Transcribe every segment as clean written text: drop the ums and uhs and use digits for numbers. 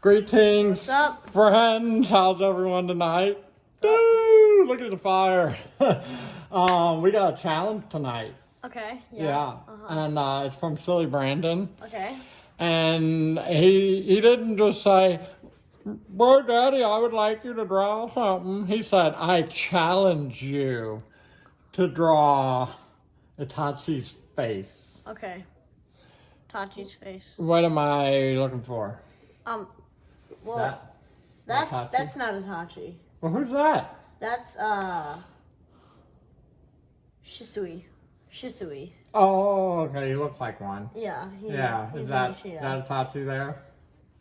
Greetings. What's up? Friends? How's everyone tonight? Dude, look at the fire. We got a challenge tonight. Okay. Yeah. And it's from Silly Brandon. Okay. And he didn't just say, "Boy, Daddy, I would like you to draw something." He said, "I challenge you to draw Itachi's face." Okay. Tachi's face. What am I looking for? Well, Itachi? that's not Itachi. Well, who's that? That's Shisui. Oh, okay. He looks like one. Yeah. Yeah. He's Is that Uchiha. Itachi there?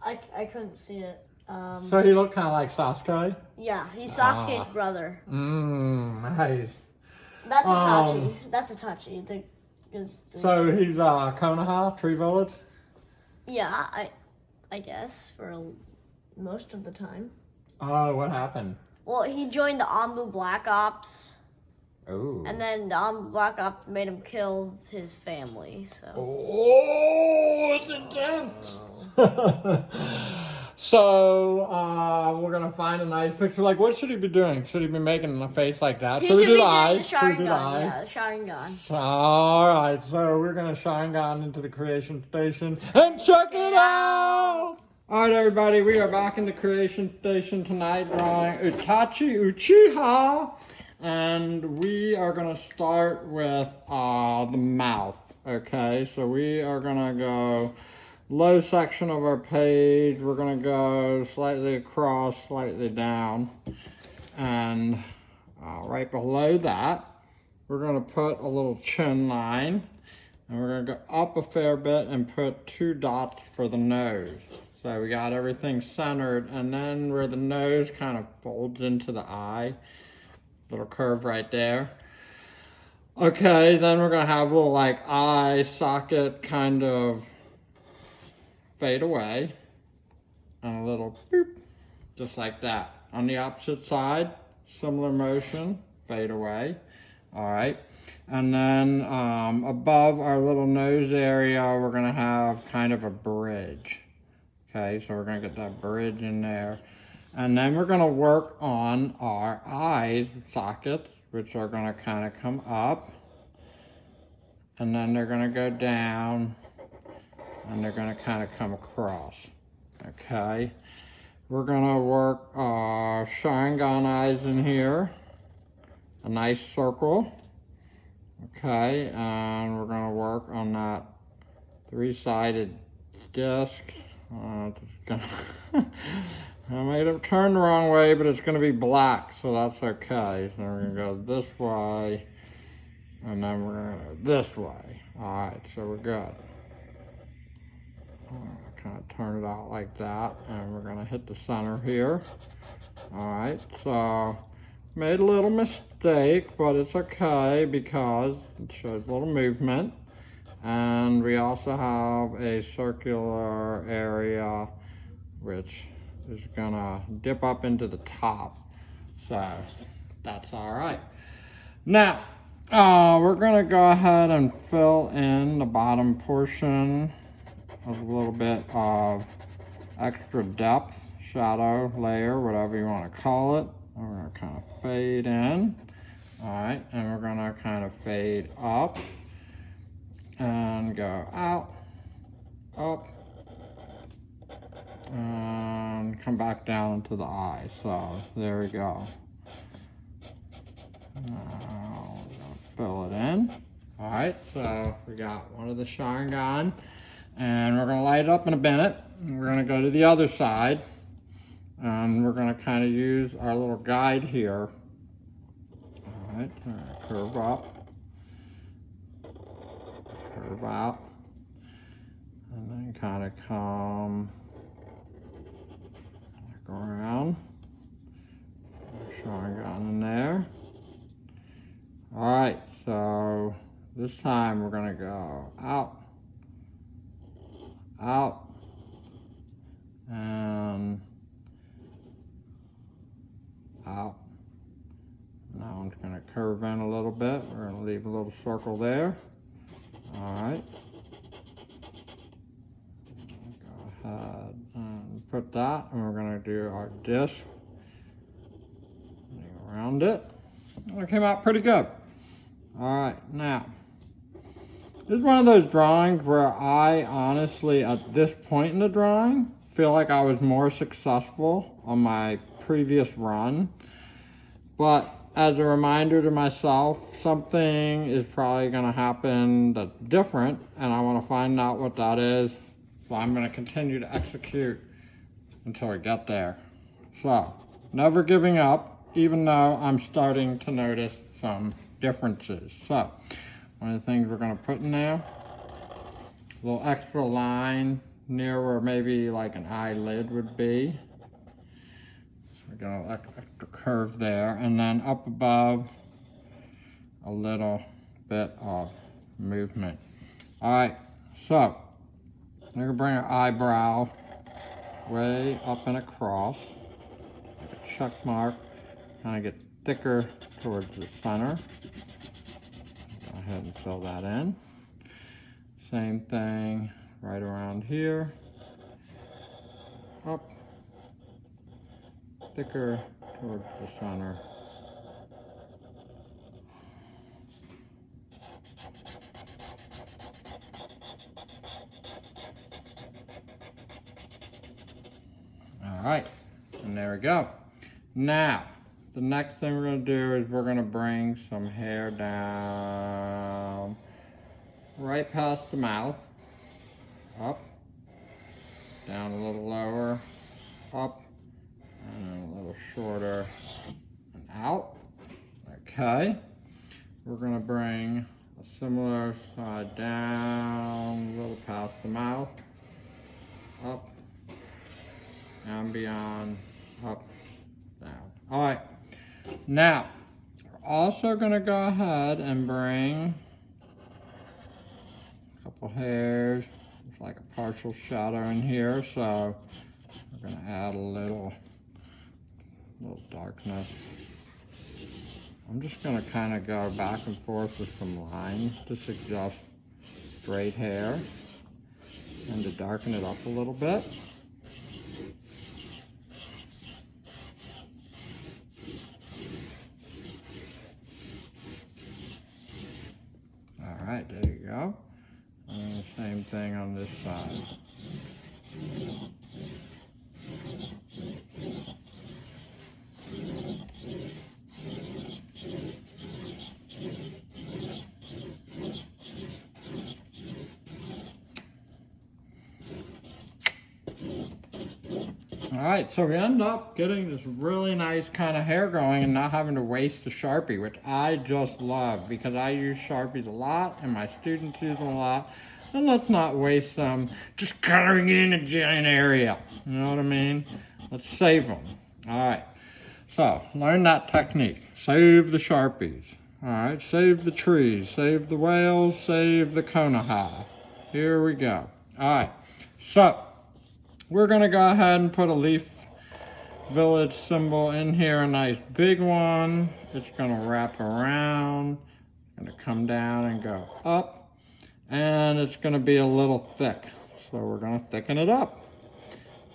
I couldn't see it. So he looked kind of like Sasuke? Yeah, he's Sasuke's brother. Nice. That's Itachi. That's Itachi. So he's Konoha, Tree Village? Yeah, I guess for most of the time. Oh, what happened? Well, he joined the Anbu Black Ops. Oh. And then the Anbu Black Ops made him kill his family. So. Oh, it's intense. So we're gonna find a nice picture. Like, what should he be doing? Should he be making a face like that? He should we should do be the doing eyes? the Should we do the sharingan. eyes? Yeah, the sharingan. All right, so we're gonna sharingan into the creation station and check it out. All right, everybody, we are back in the creation station tonight, drawing Itachi Uchiha, and we are gonna start with the mouth. Okay, so we are gonna go low section of our page. We're gonna go slightly across, slightly down, and right below that, we're gonna put a little chin line, and we're gonna go up a fair bit and put 2 dots for the nose. So we got everything centered, and then where the nose kind of folds into the eye, little curve right there. Okay, then we're gonna have a little like eye socket kind of fade away, and a little boop, just like that. On the opposite side, similar motion, fade away. All right, and then above our little nose area, we're gonna have kind of a bridge. Okay, so we're gonna get that bridge in there. And then we're gonna work on our eye sockets, which are gonna kind of come up, and then they're gonna go down, and they're gonna kind of come across. Okay, we're gonna work our sharingan eyes in here, a nice circle. Okay, and we're gonna work on that 3-sided disc. I made it turn the wrong way, but it's gonna be black, so that's okay. So we're gonna go this way, and then we're gonna go this way. All right, so we're good. Kind of turn it out like that, and we're gonna hit the center here. All right, so made a little mistake, but it's okay because it shows a little movement. And we also have a circular area which is gonna dip up into the top. So that's all right. Now, we're gonna go ahead and fill in the bottom portion with a little bit of extra depth, shadow, layer, whatever you wanna call it. And we're gonna kind of fade in. All right, and we're gonna kind of fade up and go out, up, and come back down to the eye. So there we go. Now we're gonna fill it in. All right, so we got one of the sharingan, and we're gonna light it up in a minute. We're gonna go to the other side, and we're gonna kind of use our little guide here. All right, curve up. Curve out, and then kind of come back around, sharingan in there. All right, so this time we're gonna go out, out, and out. Now I'm gonna curve in a little bit. We're gonna leave a little circle there. All right. Go ahead and put that, and we're gonna do our disc around it. It came out pretty good. All right, now, this is one of those drawings where I honestly, at this point in the drawing, feel like I was more successful on my previous run. But as a reminder to myself, something is probably gonna happen that's different, and I wanna find out what that is. So I'm gonna continue to execute until I get there. So, never giving up, even though I'm starting to notice some differences. So, one of the things we're gonna put in there, a little extra line near where maybe like an eyelid would be. So we're gonna extra curve there, and then up above, a little bit of movement. All right, so we're gonna bring our eyebrow way up and across, like a check mark, kind of get thicker towards the center. Go ahead and fill that in. Same thing right around here. Up, thicker towards the center. All right, and there we go. Now, the next thing we're gonna do is we're gonna bring some hair down right past the mouth, up, down a little lower, up, and a little shorter, and out. Okay, we're gonna bring a similar side down, a little past the mouth, up, and beyond, up, down. All right, now, we're also gonna go ahead and bring couple hairs. It's like a partial shadow in here, so we're gonna add a little darkness. I'm just gonna kind of go back and forth with some lines to suggest straight hair and to darken it up a little bit. All right, there you go. And the same thing on this side. All right, so we end up getting this really nice kind of hair going and not having to waste a Sharpie, which I just love because I use Sharpies a lot and my students use them a lot. And let's not waste them just coloring in a giant area. You know what I mean? Let's save them. All right, so learn that technique. Save the Sharpies. All right, save the trees, save the whales, save the Konoha. Here we go. All right, so we're gonna go ahead and put a Leaf Village symbol in here, a nice big one. It's gonna wrap around, gonna come down and go up, and it's gonna be a little thick. So we're gonna thicken it up.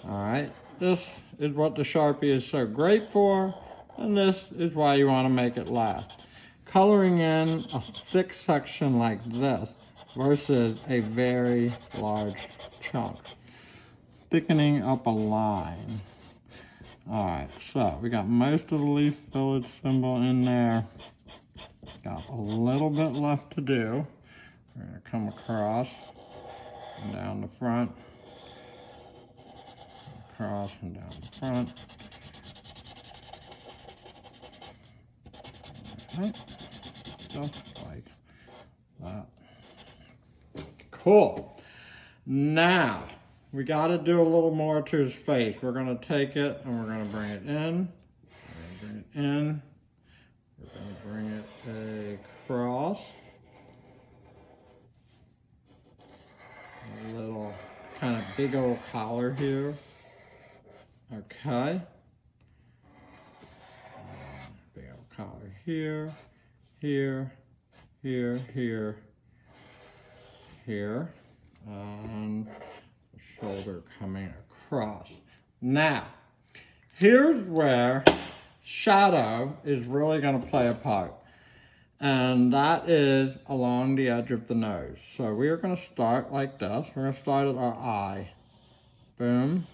All right, this is what the Sharpie is so great for, and this is why you wanna make it last. Coloring in a thick section like this versus a very large chunk. Thickening up a line. All right, so we got most of the Leaf Village symbol in there. Got a little bit left to do. We're gonna come across and down the front. Across and down the front. All right, just like that. Cool. Now, we got to do a little more to his face. We're going to take it and we're going to bring it in. We're going to bring it in. We're going to bring it across. A little kind of big old collar here. Okay. Big old collar here, here, here, here, here. And shoulder coming across. Now, here's where shadow is really going to play a part. And that is along the edge of the nose. So we are going to start like this. We're going to start at our eye. Boom.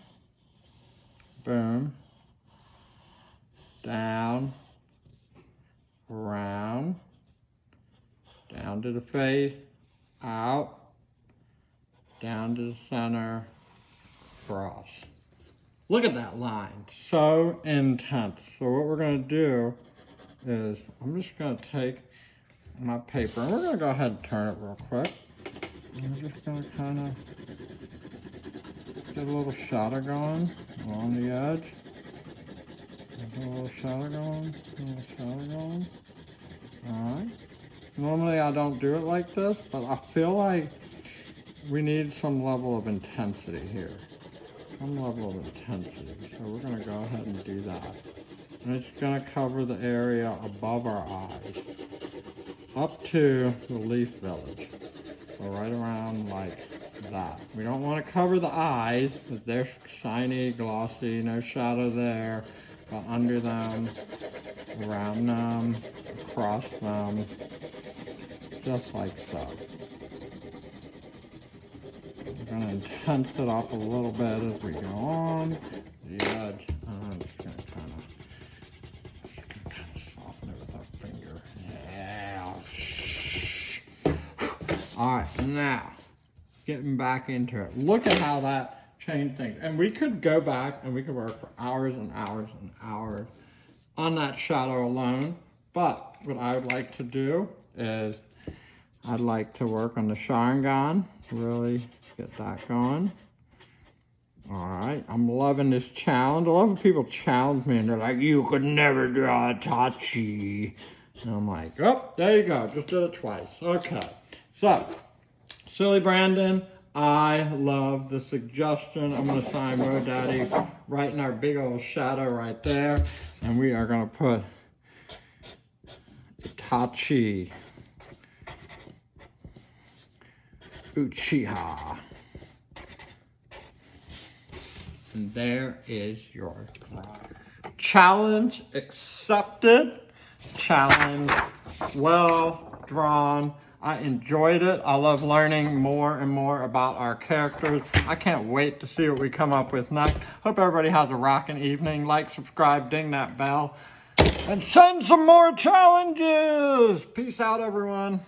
Boom. Down. Around. Down to the face. Out. Down to the center. Across. Look at that line. So intense. So what we're going to do is I'm just going to take my paper and we're going to go ahead and turn it real quick. And we're just going to kind of get a little shadow going along the edge. Get a little shadow going, a little shadow going. Alright. Normally I don't do it like this, but I feel like we need some level of intensity here. Some level of intensity. So we're going to go ahead and do that. And it's going to cover the area above our eyes. Up to the leaf village. So right around like that. We don't want to cover the eyes because they're shiny, glossy, no shadow there. But under them, around them, across them, just like so. We're going to intense it up a little bit as we go on the edge. I'm just going to kind of soften it with our finger. Yeah. All right, now getting back into it. Look at how that changed things. And we could go back and we could work for hours and hours and hours on that shadow alone. But what I would like to do is I'd like to work on the sharingan, really get that going. All right, I'm loving this challenge. I love when people challenge me and they're like, you could never draw Itachi. And I'm like, oh, there you go, just did it twice. Okay, so, Silly Brandon, I love the suggestion. I'm gonna sign Daddy right in our big old shadow right there. And we are gonna put Itachi Uchiha. And there is your challenge accepted. Challenge well drawn. I enjoyed it. I love learning more and more about our characters. I can't wait to see what we come up with next. Hope everybody has a rocking evening. Like, subscribe, ding that bell, and send some more challenges. Peace out, everyone.